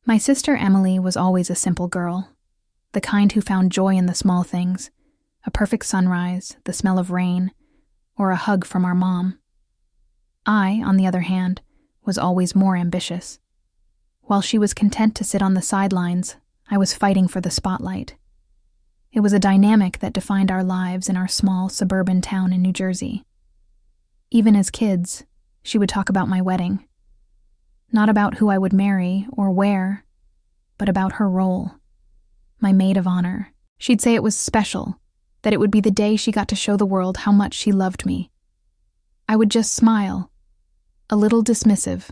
My sister Emily was always a simple girl, the kind who found joy in the small things, a perfect sunrise, the smell of rain, or a hug from our mom. I, on the other hand, was always more ambitious. While she was content to sit on the sidelines, I was fighting for the spotlight. It was a dynamic that defined our lives in our small suburban town in New Jersey. Even as kids, she would talk about my wedding. Not about who I would marry or where, but about her role. My maid of honor. She'd say it was special, that it would be the day she got to show the world how much she loved me. I would just smile, a little dismissive,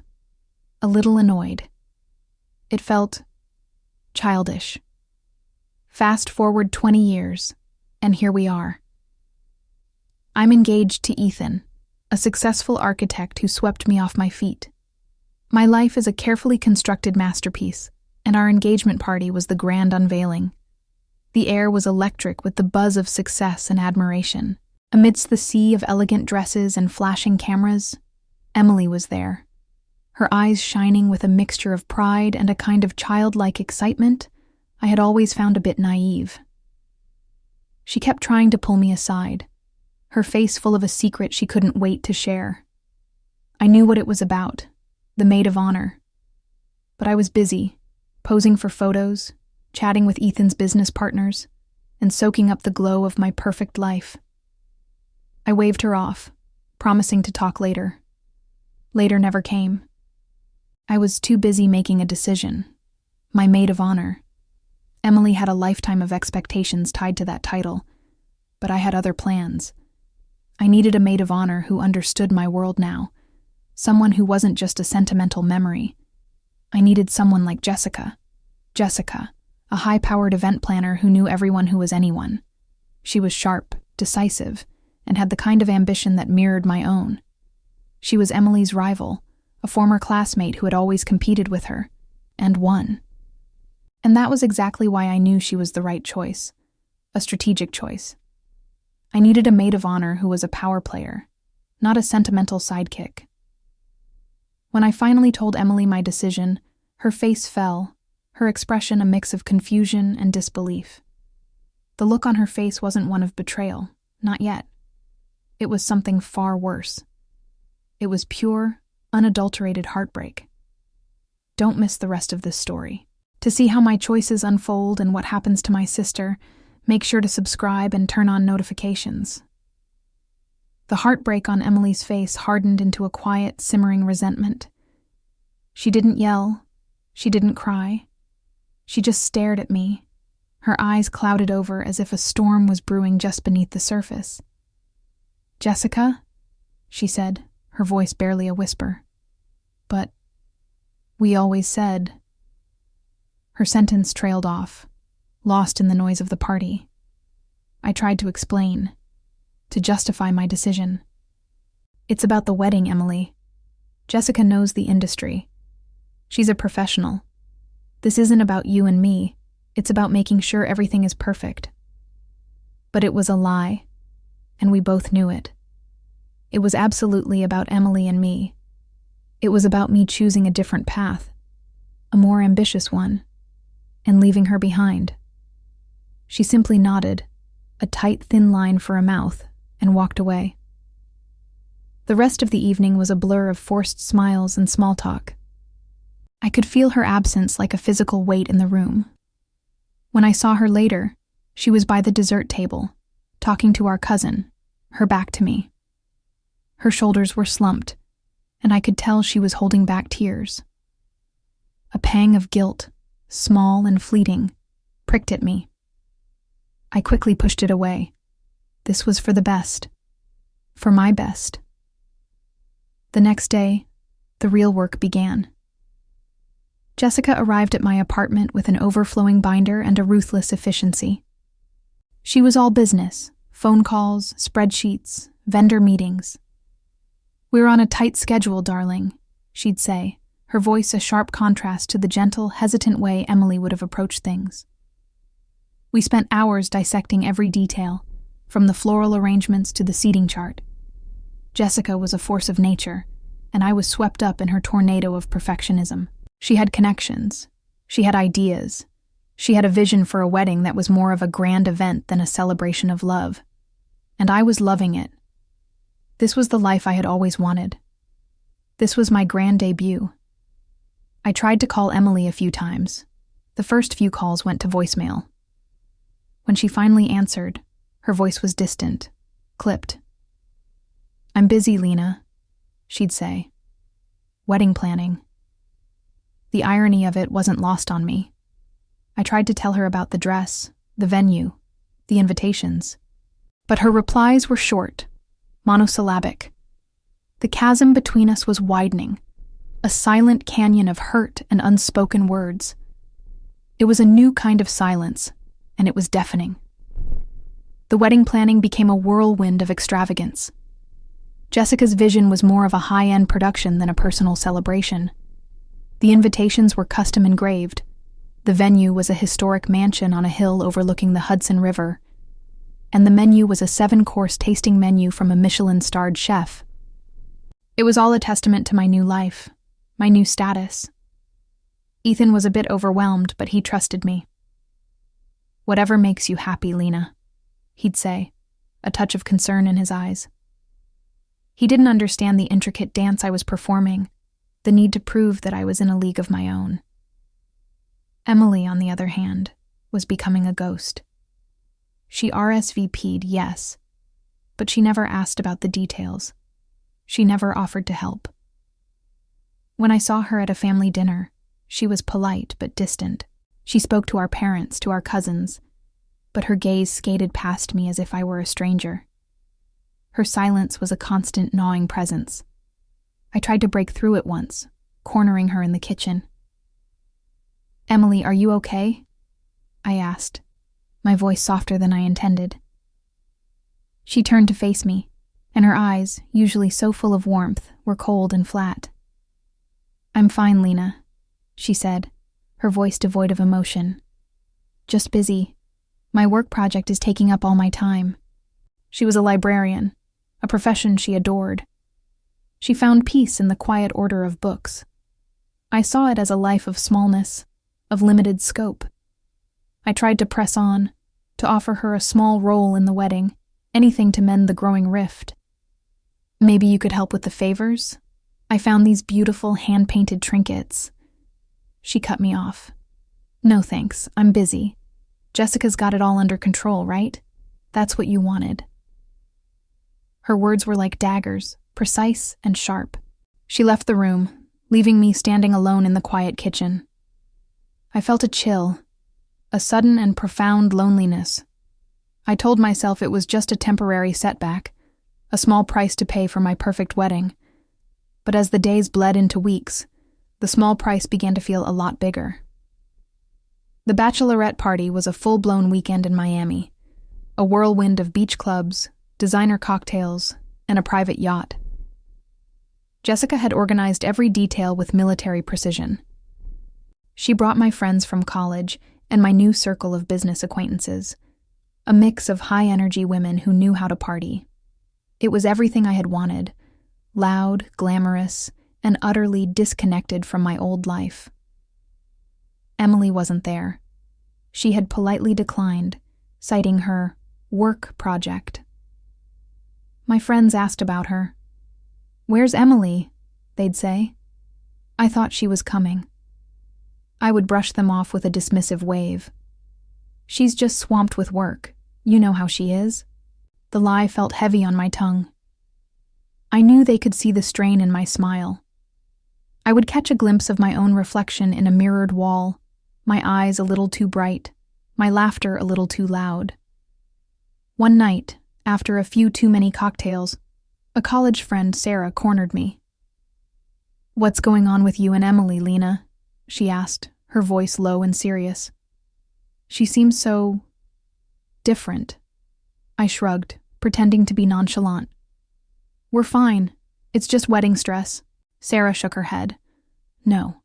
a little annoyed. It felt childish. Fast forward 20 years, and here we are. I'm engaged to Ethan, a successful architect who swept me off my feet. My life is a carefully constructed masterpiece, and our engagement party was the grand unveiling. The air was electric with the buzz of success and admiration. Amidst the sea of elegant dresses and flashing cameras, Emily was there, her eyes shining with a mixture of pride and a kind of childlike excitement I had always found a bit naive. She kept trying to pull me aside, her face full of a secret she couldn't wait to share. I knew what it was about, the Maid of Honor. But I was busy, posing for photos, chatting with Ethan's business partners, and soaking up the glow of my perfect life. I waved her off, promising to talk later. Later never came. I was too busy making a decision. My Maid of Honor. Emily had a lifetime of expectations tied to that title, but I had other plans. I needed a maid of honor who understood my world now, someone who wasn't just a sentimental memory. I needed someone like Jessica. Jessica, a high-powered event planner who knew everyone who was anyone. She was sharp, decisive, and had the kind of ambition that mirrored my own. She was Emily's rival, a former classmate who had always competed with her, and won. And that was exactly why I knew she was the right choice, a strategic choice. I needed a maid of honor who was a power player, not a sentimental sidekick. When I finally told Emily my decision, her face fell, her expression a mix of confusion and disbelief. The look on her face wasn't one of betrayal, not yet. It was something far worse. It was pure, unadulterated heartbreak. Don't miss the rest of this story. To see how my choices unfold and what happens to my sister, make sure to subscribe and turn on notifications. The heartbreak on Emily's face hardened into a quiet, simmering resentment. She didn't yell. She didn't cry. She just stared at me, her eyes clouded over as if a storm was brewing just beneath the surface. "Jessica?" she said, her voice barely a whisper. "But we always said..." Her sentence trailed off, lost in the noise of the party. I tried to explain, to justify my decision. "It's about the wedding, Emily. Jessica knows the industry. She's a professional. This isn't about you and me. It's about making sure everything is perfect." But it was a lie, and we both knew it. It was absolutely about Emily and me. It was about me choosing a different path, a more ambitious one, and leaving her behind. She simply nodded, a tight, thin line for a mouth, and walked away. The rest of the evening was a blur of forced smiles and small talk. I could feel her absence like a physical weight in the room. When I saw her later, she was by the dessert table, talking to our cousin, her back to me. Her shoulders were slumped, and I could tell she was holding back tears. A pang of guilt, small and fleeting, pricked at me. I quickly pushed it away. This was for the best. For my best. The next day, the real work began. Jessica arrived at my apartment with an overflowing binder and a ruthless efficiency. She was all business, phone calls, spreadsheets, vendor meetings. "We're on a tight schedule, darling," she'd say, her voice a sharp contrast to the gentle, hesitant way Emily would have approached things. We spent hours dissecting every detail, from the floral arrangements to the seating chart. Jessica was a force of nature, and I was swept up in her tornado of perfectionism. She had connections. She had ideas. She had a vision for a wedding that was more of a grand event than a celebration of love. And I was loving it. This was the life I had always wanted. This was my grand debut. I tried to call Emily a few times. The first few calls went to voicemail. When she finally answered, her voice was distant, clipped. "I'm busy, Lena," she'd say. "Wedding planning." The irony of it wasn't lost on me. I tried to tell her about the dress, the venue, the invitations. But her replies were short, monosyllabic. The chasm between us was widening, a silent canyon of hurt and unspoken words. It was a new kind of silence, and it was deafening. The wedding planning became a whirlwind of extravagance. Jessica's vision was more of a high-end production than a personal celebration. The invitations were custom engraved. The venue was a historic mansion on a hill overlooking the Hudson River, and the menu was a 7-course tasting menu from a Michelin-starred chef. It was all a testament to my new life, my new status. Ethan was a bit overwhelmed, but he trusted me. "Whatever makes you happy, Lena," he'd say, a touch of concern in his eyes. He didn't understand the intricate dance I was performing, the need to prove that I was in a league of my own. Emily, on the other hand, was becoming a ghost. She RSVP'd, yes, but she never asked about the details. She never offered to help. When I saw her at a family dinner, she was polite but distant. She spoke to our parents, to our cousins, but her gaze skated past me as if I were a stranger. Her silence was a constant gnawing presence. I tried to break through it once, cornering her in the kitchen. "Emily, are you okay?" I asked, my voice softer than I intended. She turned to face me, and her eyes, usually so full of warmth, were cold and flat. "I'm fine, Lena," she said, her voice devoid of emotion. "Just busy. My work project is taking up all my time." She was a librarian, a profession she adored. She found peace in the quiet order of books. I saw it as a life of smallness, of limited scope. I tried to press on, to offer her a small role in the wedding, anything to mend the growing rift. "Maybe you could help with the favors? I found these beautiful hand-painted trinkets." She cut me off. "No thanks, I'm busy. Jessica's got it all under control, right? That's what you wanted." Her words were like daggers, precise and sharp. She left the room, leaving me standing alone in the quiet kitchen. I felt a chill, a sudden and profound loneliness. I told myself it was just a temporary setback, a small price to pay for my perfect wedding. But as the days bled into weeks, the small price began to feel a lot bigger. The bachelorette party was a full-blown weekend in Miami, a whirlwind of beach clubs, designer cocktails, and a private yacht. Jessica had organized every detail with military precision. She brought my friends from college and my new circle of business acquaintances, a mix of high-energy women who knew how to party. It was everything I had wanted, loud, glamorous, and utterly disconnected from my old life. Emily wasn't there. She had politely declined, citing her work project. My friends asked about her. "Where's Emily?" they'd say. I thought she was coming. I would brush them off with a dismissive wave. "She's just swamped with work. You know how she is." The lie felt heavy on my tongue. I knew they could see the strain in my smile. I would catch a glimpse of my own reflection in a mirrored wall, my eyes a little too bright, my laughter a little too loud. One night, after a few too many cocktails, a college friend, Sarah, cornered me. "What's going on with you and Emily, Lena?" she asked, her voice low and serious. "She seems so different." I shrugged, pretending to be nonchalant. "We're fine. It's just wedding stress." Sarah shook her head. "No,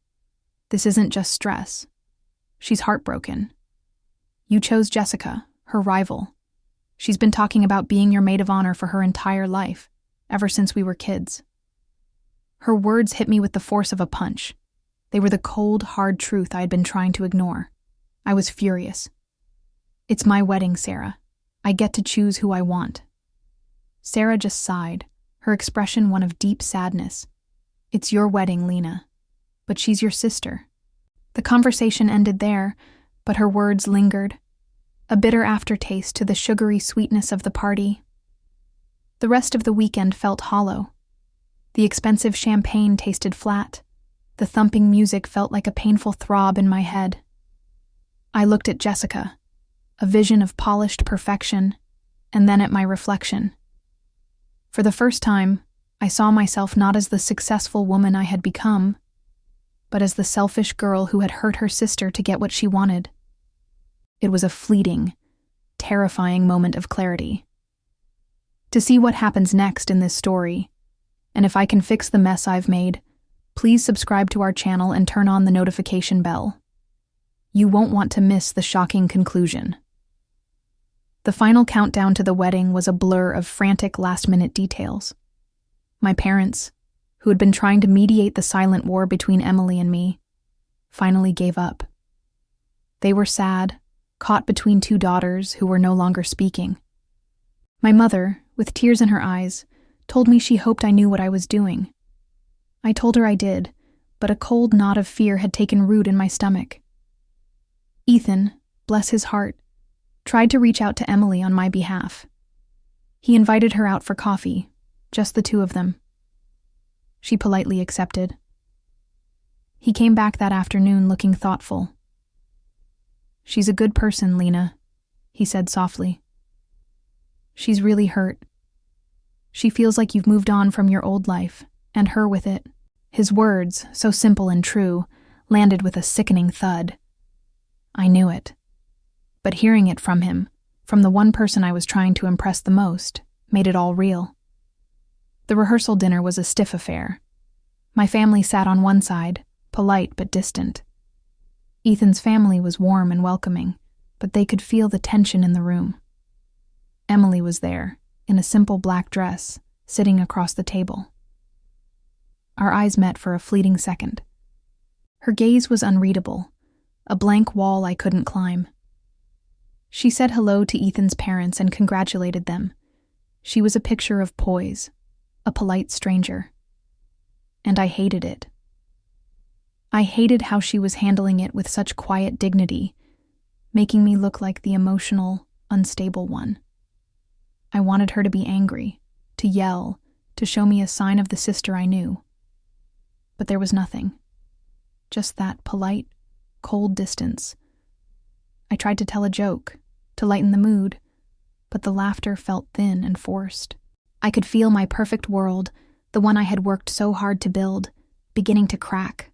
this isn't just stress. She's heartbroken. You chose Jessica, her rival. She's been talking about being your maid of honor for her entire life, ever since we were kids." Her words hit me with the force of a punch. They were the cold, hard truth I had been trying to ignore. I was furious. "It's my wedding, Sarah. I get to choose who I want." Sarah just sighed, her expression one of deep sadness. "It's your wedding, Lena. But she's your sister." The conversation ended there, but her words lingered, a bitter aftertaste to the sugary sweetness of the party. The rest of the weekend felt hollow. The expensive champagne tasted flat. The thumping music felt like a painful throb in my head. I looked at Jessica, a vision of polished perfection, and then at my reflection. For the first time, I saw myself not as the successful woman I had become, but as the selfish girl who had hurt her sister to get what she wanted. It was a fleeting, terrifying moment of clarity. To see what happens next in this story, and if I can fix the mess I've made, please subscribe to our channel and turn on the notification bell. You won't want to miss the shocking conclusion. The final countdown to the wedding was a blur of frantic last-minute details. My parents, who had been trying to mediate the silent war between Emily and me, finally gave up. They were sad, caught between two daughters who were no longer speaking. My mother, with tears in her eyes, told me she hoped I knew what I was doing. I told her I did, but a cold knot of fear had taken root in my stomach. Ethan, bless his heart, tried to reach out to Emily on my behalf. He invited her out for coffee, just the two of them. She politely accepted. He came back that afternoon looking thoughtful. "She's a good person, Lena," he said softly. "She's really hurt. She feels like you've moved on from your old life, and her with it." His words, so simple and true, landed with a sickening thud. I knew it. But hearing it from him, from the one person I was trying to impress the most, made it all real. The rehearsal dinner was a stiff affair. My family sat on one side, polite but distant. Ethan's family was warm and welcoming, but they could feel the tension in the room. Emily was there, in a simple black dress, sitting across the table. Our eyes met for a fleeting second. Her gaze was unreadable, a blank wall I couldn't climb. She said hello to Ethan's parents and congratulated them. She was a picture of poise, a polite stranger. And I hated it. I hated how she was handling it with such quiet dignity, making me look like the emotional, unstable one. I wanted her to be angry, to yell, to show me a sign of the sister I knew. But there was nothing. Just that polite, cold distance. I tried to tell a joke, to lighten the mood, but the laughter felt thin and forced. I could feel my perfect world, the one I had worked so hard to build, beginning to crack.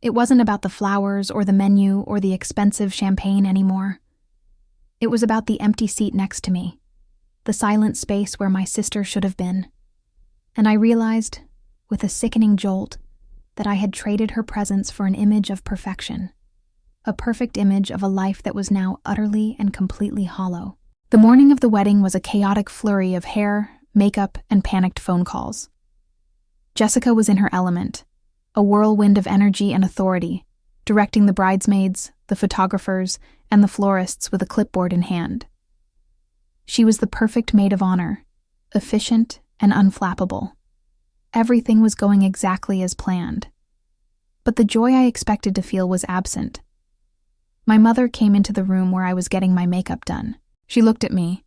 It wasn't about the flowers or the menu or the expensive champagne anymore. It was about the empty seat next to me, the silent space where my sister should have been. And I realized, with a sickening jolt, that I had traded her presence for an image of perfection, a perfect image of a life that was now utterly and completely hollow. The morning of the wedding was a chaotic flurry of hair, makeup, and panicked phone calls. Jessica was in her element, a whirlwind of energy and authority, directing the bridesmaids, the photographers, and the florists with a clipboard in hand. She was the perfect maid of honor, efficient and unflappable. Everything was going exactly as planned. But the joy I expected to feel was absent. My mother came into the room where I was getting my makeup done. She looked at me,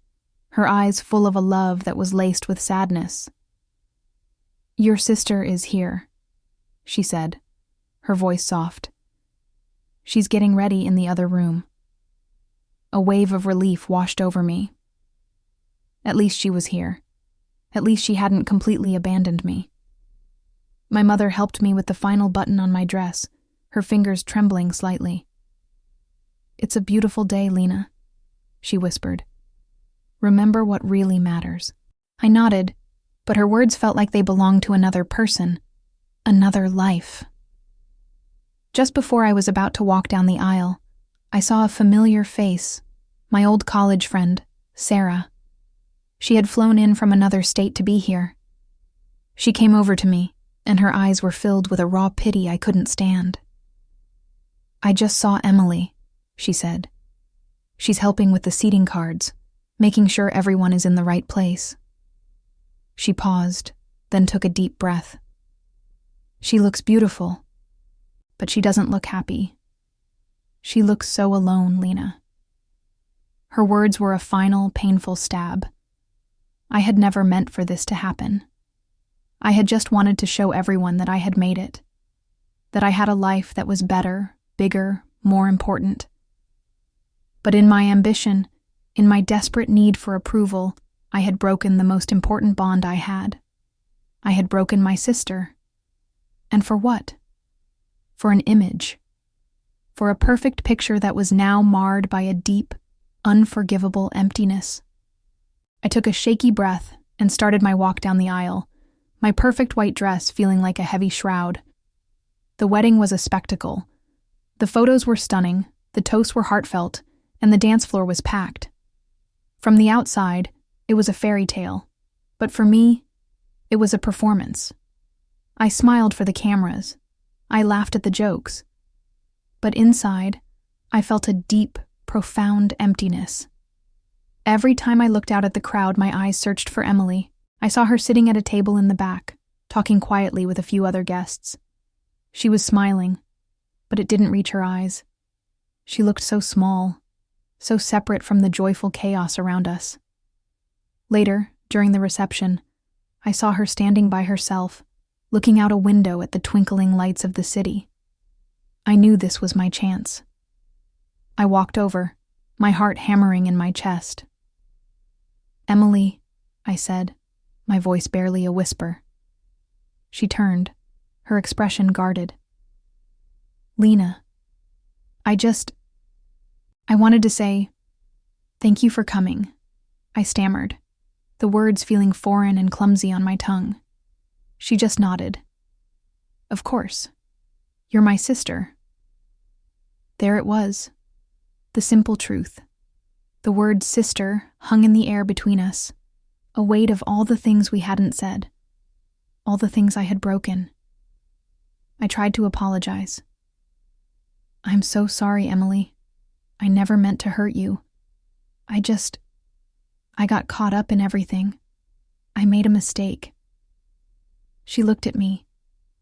her eyes full of a love that was laced with sadness. "Your sister is here," she said, her voice soft. "She's getting ready in the other room." A wave of relief washed over me. At least she was here. At least she hadn't completely abandoned me. My mother helped me with the final button on my dress, her fingers trembling slightly. "It's a beautiful day, Lena," she whispered. "Remember what really matters." I nodded, but her words felt like they belonged to another person, another life. Just before I was about to walk down the aisle, I saw a familiar face, my old college friend, Sarah. She had flown in from another state to be here. She came over to me, and her eyes were filled with a raw pity I couldn't stand. "I just saw Emily," she said. "She's helping with the seating cards, making sure everyone is in the right place." She paused, then took a deep breath. "She looks beautiful, but she doesn't look happy. She looks so alone, Lena." Her words were a final, painful stab. I had never meant for this to happen. I had just wanted to show everyone that I had made it, that I had a life that was better, bigger, more important. But in my ambition, in my desperate need for approval, I had broken the most important bond I had. I had broken my sister. And for what? For an image. For a perfect picture that was now marred by a deep, unforgivable emptiness. I took a shaky breath and started my walk down the aisle, my perfect white dress feeling like a heavy shroud. The wedding was a spectacle. The photos were stunning, the toasts were heartfelt, and the dance floor was packed. From the outside, it was a fairy tale, but for me, it was a performance. I smiled for the cameras. I laughed at the jokes. But inside, I felt a deep, profound emptiness. Every time I looked out at the crowd, my eyes searched for Emily. I saw her sitting at a table in the back, talking quietly with a few other guests. She was smiling, but it didn't reach her eyes. She looked so small, so separate from the joyful chaos around us. Later, during the reception, I saw her standing by herself, looking out a window at the twinkling lights of the city. I knew this was my chance. I walked over, my heart hammering in my chest. "Emily," I said, my voice barely a whisper. She turned, her expression guarded. "Lena, I wanted to say, thank you for coming," I stammered, the words feeling foreign and clumsy on my tongue. She just nodded. "Of course. You're my sister." There it was, the simple truth. The word sister hung in the air between us, a weight of all the things we hadn't said, all the things I had broken. I tried to apologize. "I'm so sorry, Emily. I never meant to hurt you. I got caught up in everything. I made a mistake." She looked at me,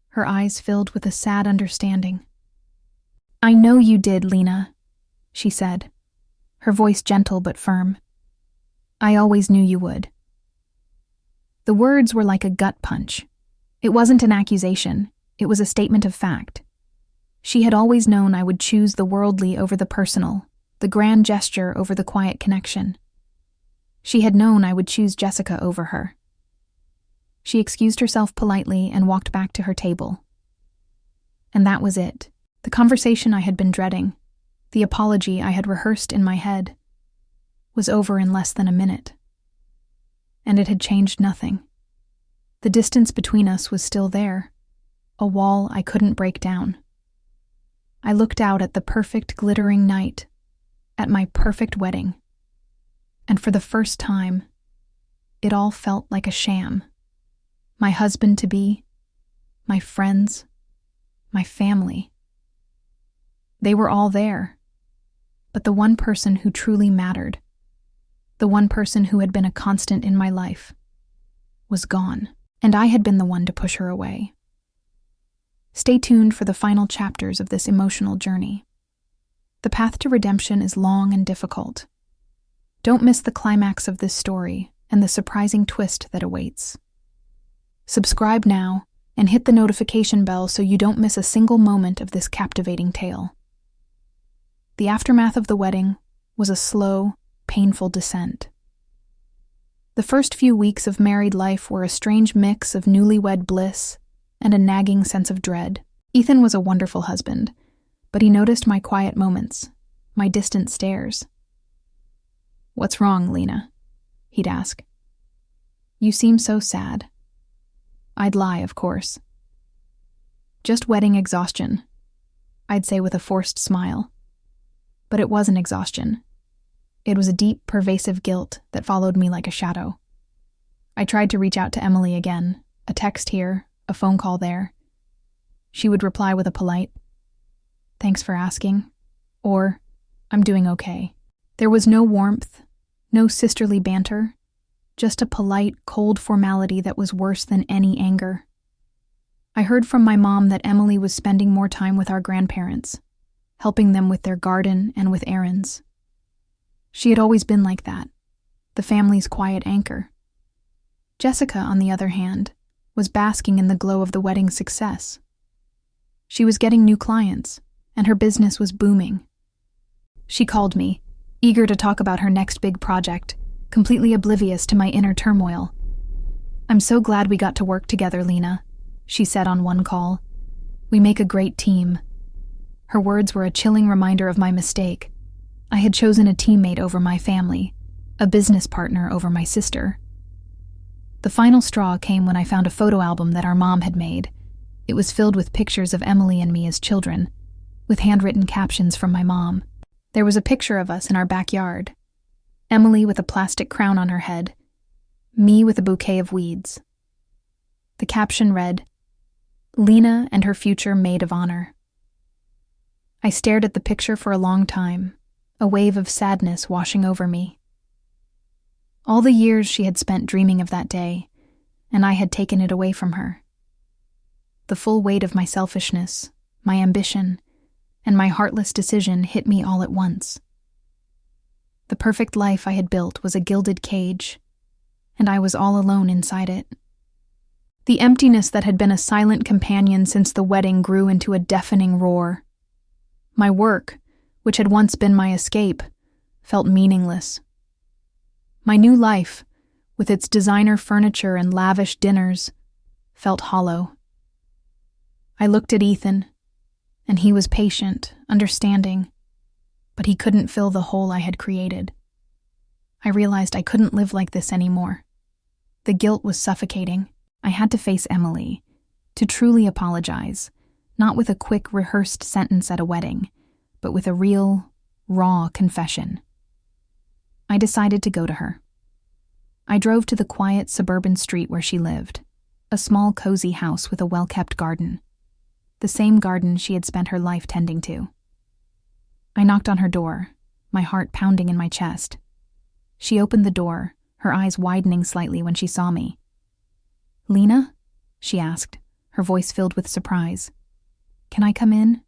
her eyes filled with a sad understanding. "I know you did, Lena," she said, her voice gentle but firm. "I always knew you would." The words were like a gut punch. It wasn't an accusation, it was a statement of fact. She had always known I would choose the worldly over the personal, the grand gesture over the quiet connection. She had known I would choose Jessica over her. She excused herself politely and walked back to her table. And that was it. The conversation I had been dreading, the apology I had rehearsed in my head, was over in less than a minute. And it had changed nothing. The distance between us was still there, a wall I couldn't break down. I looked out at the perfect glittering night, at my perfect wedding, and for the first time, it all felt like a sham. My husband-to-be, my friends, my family. They were all there, but the one person who truly mattered, the one person who had been a constant in my life, was gone, and I had been the one to push her away. Stay tuned for the final chapters of this emotional journey. The path to redemption is long and difficult. Don't miss the climax of this story and the surprising twist that awaits. Subscribe now and hit the notification bell so you don't miss a single moment of this captivating tale. The aftermath of the wedding was a slow, painful descent. The first few weeks of married life were a strange mix of newlywed bliss and a nagging sense of dread. Ethan was a wonderful husband, but he noticed my quiet moments, my distant stares. "What's wrong, Lena?" he'd ask. "You seem so sad." I'd lie, of course. "Just wedding exhaustion," I'd say with a forced smile. But it wasn't exhaustion. It was a deep, pervasive guilt that followed me like a shadow. I tried to reach out to Emily again, a text here, a phone call there, she would reply with a polite, "Thanks for asking," or "I'm doing okay." There was no warmth, no sisterly banter, just a polite, cold formality that was worse than any anger. I heard from my mom that Emily was spending more time with our grandparents, helping them with their garden and with errands. She had always been like that, the family's quiet anchor. Jessica, on the other hand, was basking in the glow of the wedding's success. She was getting new clients, and her business was booming. She called me, eager to talk about her next big project, completely oblivious to my inner turmoil. "I'm so glad we got to work together, Lena," she said on one call. "We make a great team." Her words were a chilling reminder of my mistake. I had chosen a teammate over my family, a business partner over my sister. The final straw came when I found a photo album that our mom had made. It was filled with pictures of Emily and me as children, with handwritten captions from my mom. There was a picture of us in our backyard. Emily with a plastic crown on her head, me with a bouquet of weeds. The caption read, "Lena and her future Maid of Honor." I stared at the picture for a long time, a wave of sadness washing over me. All the years she had spent dreaming of that day, and I had taken it away from her. The full weight of my selfishness, my ambition, and my heartless decision hit me all at once. The perfect life I had built was a gilded cage, and I was all alone inside it. The emptiness that had been a silent companion since the wedding grew into a deafening roar. My work, which had once been my escape, felt meaningless. My new life, with its designer furniture and lavish dinners, felt hollow. I looked at Ethan, and he was patient, understanding, but he couldn't fill the hole I had created. I realized I couldn't live like this anymore. The guilt was suffocating. I had to face Emily, to truly apologize, not with a quick, rehearsed sentence at a wedding, but with a real, raw confession. I decided to go to her. I drove to the quiet suburban street where she lived, a small, cozy house with a well-kept garden, the same garden she had spent her life tending to. I knocked on her door, my heart pounding in my chest. She opened the door, her eyes widening slightly when she saw me. "Lena?" she asked, her voice filled with surprise. "Can I come in?"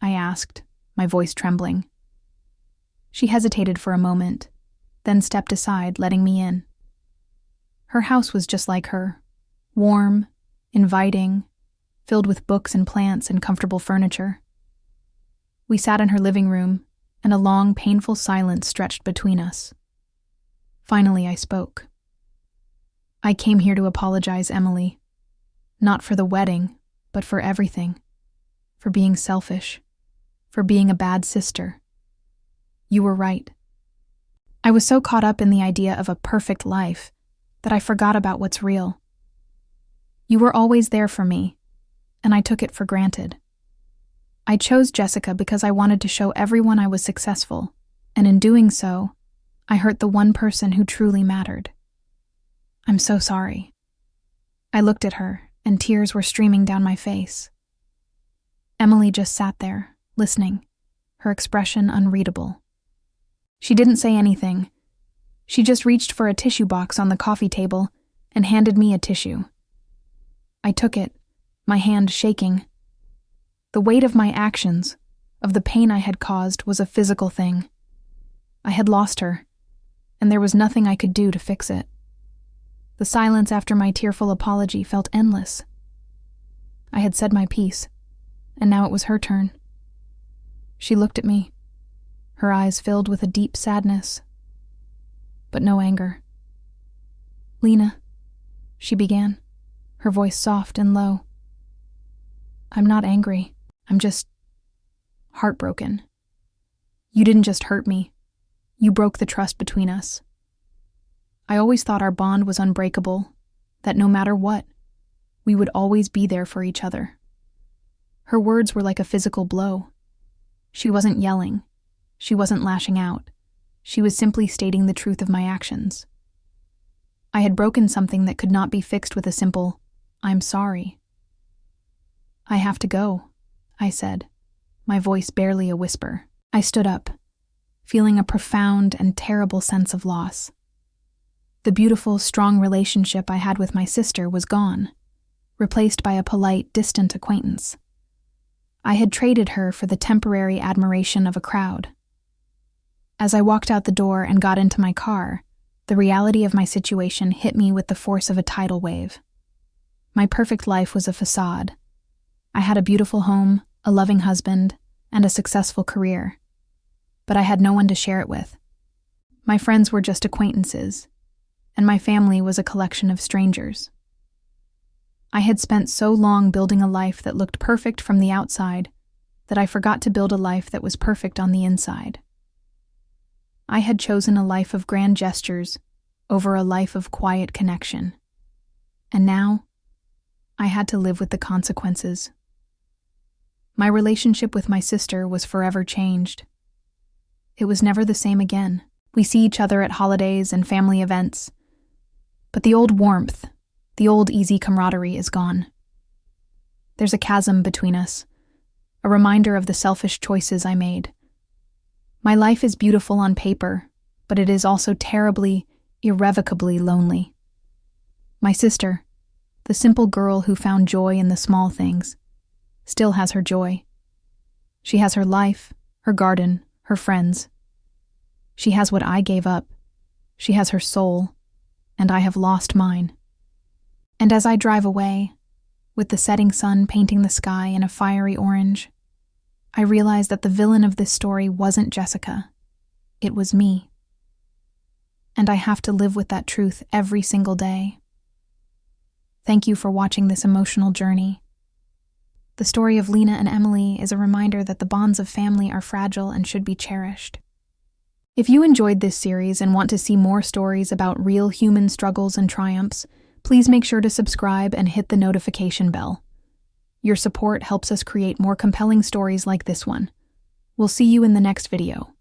I asked, my voice trembling. She hesitated for a moment, then stepped aside, letting me in. Her house was just like her, warm, inviting, filled with books and plants and comfortable furniture. We sat in her living room, and a long, painful silence stretched between us. Finally, I spoke. "I came here to apologize, Emily. Not for the wedding, but for everything. For being selfish. For being a bad sister. You were right. I was so caught up in the idea of a perfect life that I forgot about what's real. You were always there for me, and I took it for granted. I chose Jessica because I wanted to show everyone I was successful, and in doing so, I hurt the one person who truly mattered. I'm so sorry." I looked at her, and tears were streaming down my face. Emily just sat there, listening, her expression unreadable. She didn't say anything. She just reached for a tissue box on the coffee table and handed me a tissue. I took it, my hand shaking. The weight of my actions, of the pain I had caused, was a physical thing. I had lost her, and there was nothing I could do to fix it. The silence after my tearful apology felt endless. I had said my piece, and now it was her turn. She looked at me, her eyes filled with a deep sadness, but no anger. "Lena," she began, her voice soft and low. "I'm not angry. I'm just heartbroken. You didn't just hurt me. You broke the trust between us. I always thought our bond was unbreakable, that no matter what, we would always be there for each other." Her words were like a physical blow. She wasn't yelling. She wasn't lashing out. She was simply stating the truth of my actions. I had broken something that could not be fixed with a simple, "I'm sorry." I have to go, I said, my voice barely a whisper. I stood up, feeling a profound and terrible sense of loss. The beautiful, strong relationship I had with my sister was gone, replaced by a polite, distant acquaintance. I had traded her for the temporary admiration of a crowd. As I walked out the door and got into my car, the reality of my situation hit me with the force of a tidal wave. My perfect life was a facade. I had a beautiful home, a loving husband, and a successful career. But I had no one to share it with. My friends were just acquaintances, and my family was a collection of strangers. I had spent so long building a life that looked perfect from the outside that I forgot to build a life that was perfect on the inside. I had chosen a life of grand gestures over a life of quiet connection. And now, I had to live with the consequences. My relationship with my sister was forever changed. It was never the same again. We see each other at holidays and family events, but the old warmth, the old easy camaraderie is gone. There's a chasm between us, a reminder of the selfish choices I made. My life is beautiful on paper, but it is also terribly, irrevocably lonely. My sister, the simple girl who found joy in the small things, still has her joy. She has her life, her garden, her friends. She has what I gave up. She has her soul, and I have lost mine. And as I drive away, with the setting sun painting the sky in a fiery orange, I realize that the villain of this story wasn't Jessica. It was me. And I have to live with that truth every single day. Thank you for watching this emotional journey. The story of Lena and Emily is a reminder that the bonds of family are fragile and should be cherished. If you enjoyed this series and want to see more stories about real human struggles and triumphs, please make sure to subscribe and hit the notification bell. Your support helps us create more compelling stories like this one. We'll see you in the next video.